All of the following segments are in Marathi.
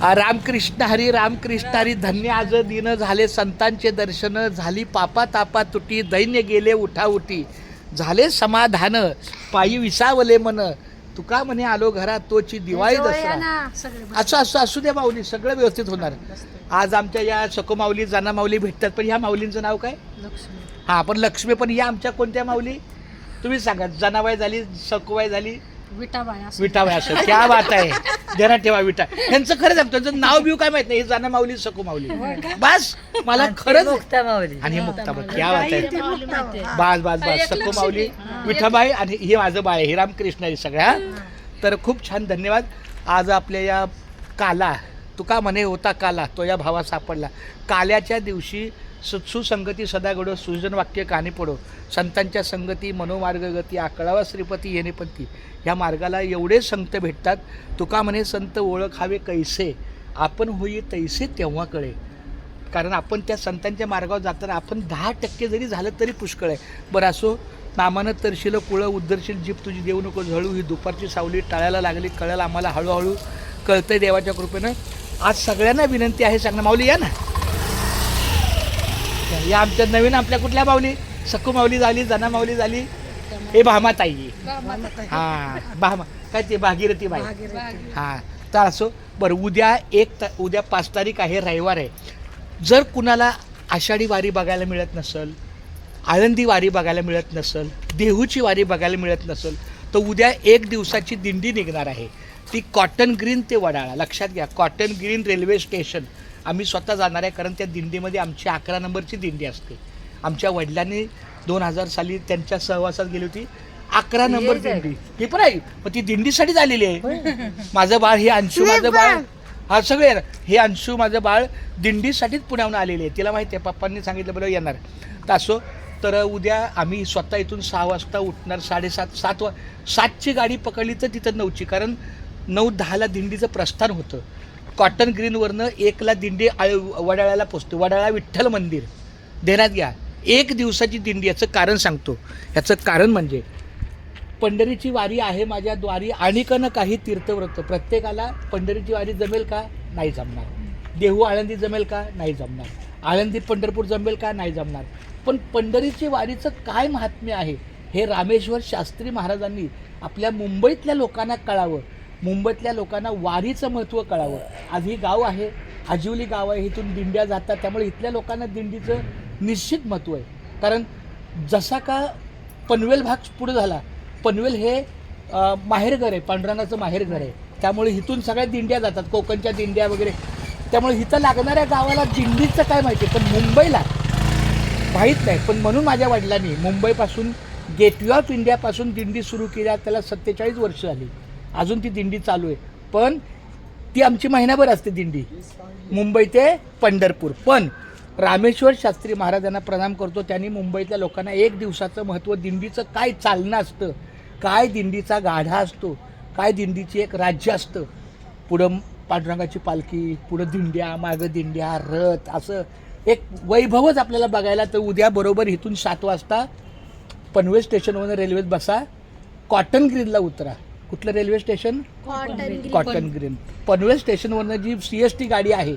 रामकृष्ण हरी धन्य आज दिन झाले संतांचे दर्शन, झाली पापा तापा तुटी, दैन्य गेले उठा उठी, झाले समाधान पायी विसावले मन, तुका म्हणे आलो घरात तोची दिवाळी दसरा. असं असू दे माऊली, सगळं व्यवस्थित होणार. आज आमच्या या सको माऊली जाना माऊली भेटतात, पण ह्या माऊलींचं नाव काय? हां, पण लक्ष्मी. पण या आमच्या कोणत्या माऊली तुम्ही सांगा? जनाबाई झाली, सकोबाई झाली, विठाबाई असं. क्या बात आहे, जरा ठेवा विठा. यांचं खरंच आहे, त्यांचं नाव बिव काय माहित नाही. हे जाना माऊली, सको माऊली, बस मला खरंच. आणि मुक्ताबाई, क्या बात आहे. बस बस बस, सको माऊली, विठाबाई आणि हे माझं बाळ आहे, हे रामकृष्ण सगळ्या. तर खूप छान, धन्यवाद. आज आपल्या या काला, तुका म्हणे होता काला, तो या भावा सापडला. काल्याच्या दिवशी सुसंगती सदा घडो, सुजन वाक्य कानी पडो, संतांच्या संगती मनोमार्ग गती, आकळावा श्रीपती येणे पंथी. ह्या मार्गाला एवढे संत भेटतात. तुका म्हणे संत ओळखावे कैसे, आपण होई तैसे तेव्हा कळे. कारण आपण त्या संतांच्या मार्गावर जाताना आपण 10% जरी झालं तरी पुष्कळ आहे. बरं असो, नामानं तरशील कुळं उद्धरशील जीप तुझी देऊ नको झळू, ही दुपारची सावली टाळायला लागली, कळलं आम्हाला हळूहळू, कळतंय देवाच्या कृपेनं. आज सगळ्यांना विनंती आहे, सांगणं माऊली या ना, या आमच्या नवीन आपल्या कुठल्या माऊली? सकू माऊली झाली, जना माऊली झाली, हे भामाताई. हां, भामा काय ते भागीरथी बाई. हां, तर असो. बरं, उद्या 5 तारीख आहे, रविवार आहे. जर कुणाला आषाढी वारी बघायला मिळत नसेल, आळंदी वारी बघायला मिळत नसेल, देहूची वारी बघायला मिळत नसेल, तर उद्या 1 दिवसाची दिंडी निघणार आहे. ती कॉटन ग्रीन ते वडाळा. लक्षात घ्या, कॉटन ग्रीन रेल्वे स्टेशन आम्ही स्वतः जाणार आहे. कारण त्या दिंडीमध्ये आमची 11 नंबरची दिंडी असते. आमच्या वडिलांनी 2000 साली त्यांच्या सहवासात गेली होती 11 नंबर दिंडी. ही पण आहे, मग ती दिंडीसाठीच आलेली आहे. माझं बाळ, हे अंशू माझं बाळ, हा सगळे हे अंशू माझं बाळ दिंडीसाठीच पुण्याहून आलेले आहे. तिला माहिती आहे, पप्पांनी सांगितलं बरोबर येणार. तर असो, तर उद्या आम्ही स्वतः इथून 6 वाजता उठणार. 7:30 7ची गाडी पकडली तर तिथं 9ची, कारण 9:10ला दिंडीचं प्रस्थान होतं. कॉटन ग्रीनवरनं 1ला दिंडी वडाळ्याला पोचतो. वडाळा विठ्ठल मंदिर ध्यानात घ्या. 1 दिवसाची दिंडी. याचं कारण सांगतो. याचं कारण म्हणजे पंढरीची वारी आहे माझ्या द्वारी, आणिकन काही तीर्थव्रत. प्रत्येकाला पंढरीची वारी जमेल का? नाही जमणार. देहू आळंदी जमेल का? नाही जमणार. आळंदी पंढरपूर जमेल का? नाही जमणार. पण पंढरीची वारीचं काय महात्म्य आहे हे रामेश्वर शास्त्री महाराजांनी आपल्या मुंबईतल्या लोकांना कळावं. मुंबईतल्या लोकांना वारीचं महत्त्व कळावं. आज ही गाव आहे, आजिवली गाव आहे, इथून दिंड्या जातात. त्यामुळे इथल्या लोकांना दिंडीचं निश्चित महत्त्व आहे. कारण जसा का पनवेल भाग पुढे झाला, पनवेल हे माहेरघर आहे, पांडुरंगाचं माहेरघर आहे. त्यामुळे इथून सगळ्या दिंड्या जातात, कोकणच्या दिंड्या वगैरे. त्यामुळे इथं लागणाऱ्या गावाला दिंडीचं काय माहिती आहे, पण मुंबईला माहीत नाही. पण म्हणून माझ्या वडिलांनी मुंबईपासून गेटवे ऑफ इंडियापासून दिंडी सुरू केल्या. त्याला 47 वर्ष झाली, अजून ती दिंडी चालू आहे. पण ती आमची महिनाभर असते दिंडी, मुंबई ते पंढरपूर. पण रामेश्वर शास्त्री महाराजांना प्रणाम करतो. त्यांनी मुंबईतल्या लोकांना 1 दिवसाचं महत्त्व, दिंडीचं काय चालणं असतं, काय दिंडीचा गाढा असतो, काय दिंडीची एक राज्य असतं. पुढं पांडुरंगाची पालखी, पुढं दिंड्या, मागं दिंड्या, रथ, असं एक वैभवच आपल्याला बघायला. तर उद्या बरोबर इथून 7 वाजता पनवेल स्टेशनवरून रेल्वेत बसा, कॉटन ग्रीनला उतरा. कुठलं railway station? Cotton Green. Panvel स्टेशनवरनं जी CST गाडी आहे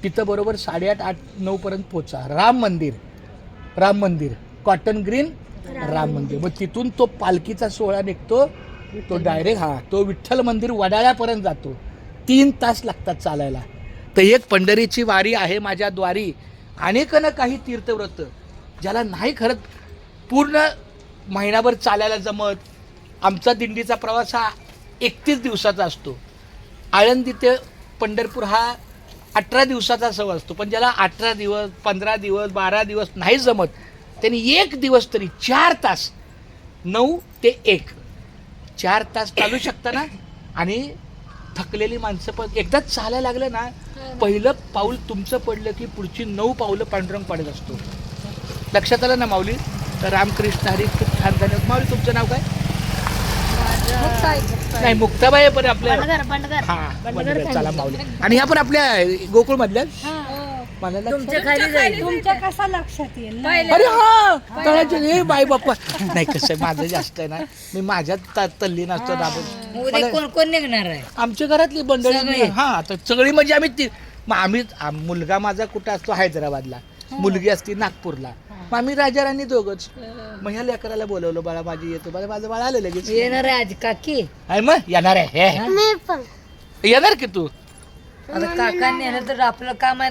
तिथं बरोबर 8:30 8-9 पर्यंत पोचा. राम मंदिर कॉटन ग्रीन राम मंदिर. मग तिथून तो पालखीचा सोहळा निघतो, तो डायरेक्ट तो विठ्ठल मंदिर वडाळ्यापर्यंत जातो. 3 तास लागतात चालायला. तर एक पंढरीची वारी आहे माझ्या द्वारी, अनेकनं काही तीर्थव्रत. ज्याला नाही खरंच पूर्ण महिनाभर चालायला जमत, आमचा दिंडीचा प्रवास हा 31 दिवसाचा असतो. आळंदी ते पंढरपूर हा 18 दिवसाचा सहवास असतो. पण ज्याला 18 दिवस 15 दिवस 12 दिवस नाही जमत, त्यांनी 1 दिवस तरी 4 तास 9 ते 1 4 तास चालू शकता ना. आणि थकलेली माणसं पण एकदाच चालायला लागलं ना, पहिलं पाऊल तुमचं पडलं की पुढची 9 पावलं पांडुरंग पाडत असतो. लक्षात आलं ना माऊली? तर रामकृष्ण हरी, खूप छान धन्यवाद. माऊली तुमचं नाव काय? नाही, मुक्ताबाई पण आपल्या. हां, चला माऊली. आणि ह्या पण आपल्या गोकुळ मधल्या. मला लक्षात तुमच्या खाली जाईल. तुमच्या कसा लक्षात येईल ना? अरे हा तळाचे हे बाई बाप्पा नाही कसं आहे, माझं जास्त आहे ना, मी माझ्यात तल्ली नसतो दाबून. उद्या कोण कोण निघणार आहे? आमच्या घरातली मंडळी सगळी. हा आता सगळी म्हणजे आम्ही मुलगा माझा कुठं असतो हैदराबादला, मुलगी असती नागपूरला, मग आम्ही राजा राणी दोघच. मग ह्या लेकराला बोलवलं, बाळा माझी येतो, बाळा माझं बाळ आलं लगेच. येणार आहे आज काकी. आहे मग येणार आहे हे येणार की तू. आता काका नेलं तर आपलं काम आहे